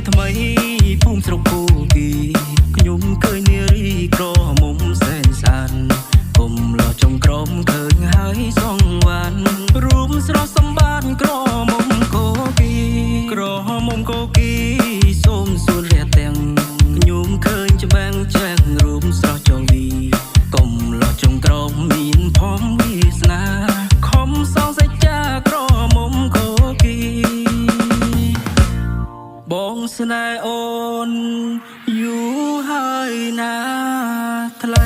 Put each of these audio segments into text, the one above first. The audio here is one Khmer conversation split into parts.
ថ្មីភូមិស្រុកគូគីខ្ញុំឃើញនារីក្រមុំសែនសានគុំលោះចុងក្រមឃើញហើយសងវ៉ាន់រួមស្រស់សម្បត្តិក្រមុំគូគីក្រមុំគូគីសូមសួររះទាំងខ្ញុំឃើញច្បាំងចាស់រួមស្រស់ចងវីគុំលោះចុងក្រមមានផំវាសនាខំសងសេចក្ដីក្រមុំគូគីបងស្នេហ៍អូនយូរហើយណាថ្លៃ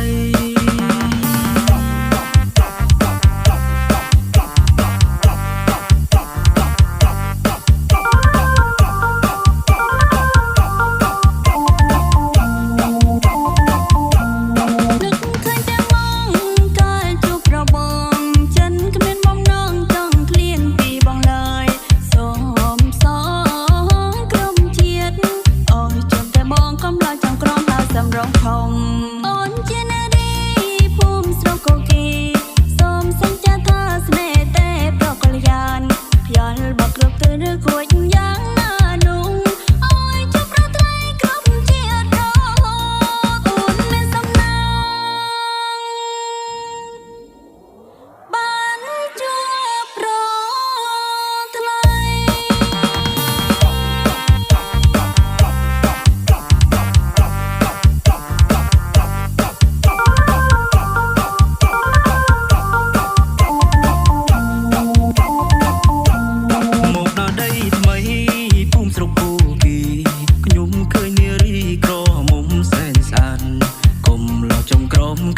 អូនជានារីភូមិស្រុកគូគីសូមសញ្ជាថាស្នេហ៍តែប្រកល្យានខ្យល់បកគ្រប់ទៅឬគួចយ៉ាងណានោះអើយជប់រត់ថ្ងៃគ្រប់ជាតិរហូតអូនមានសំណាងបានជួបប្រថ្លៃ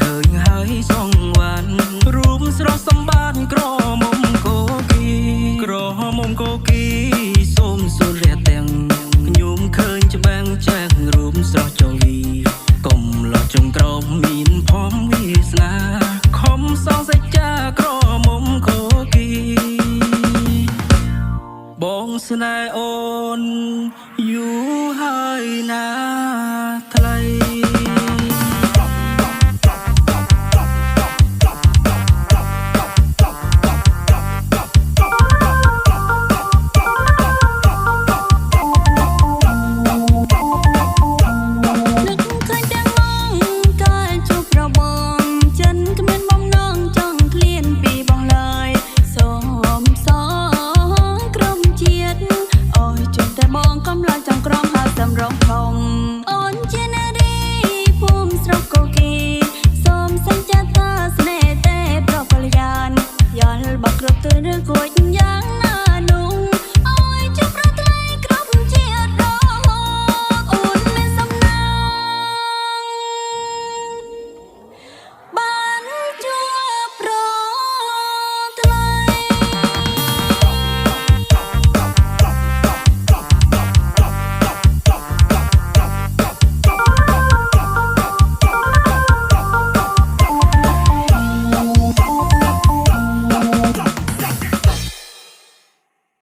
ឃើញហើយសងវ៉ាន់រួមស្រស់សម្បត្តិក្រមុំគូគីក្រមុំគូគីសូមសួររះទាំងខ្ញុំឃើញច្បាំងចាស់រួមស្រស់ចងវីគុំលោះចុងក្រមមានផំវាសនាខំសងសេចក្ដីក្រមុំគូគីបងស្នេហ៍អូនយូរហើយណាថ្លៃអូនជានារីភូមិស្រុកគូគីសូមសញ្ជាថាស្នេហ៍តែប្រកល្យានយល់បកគ្រប់ទៅឬគួច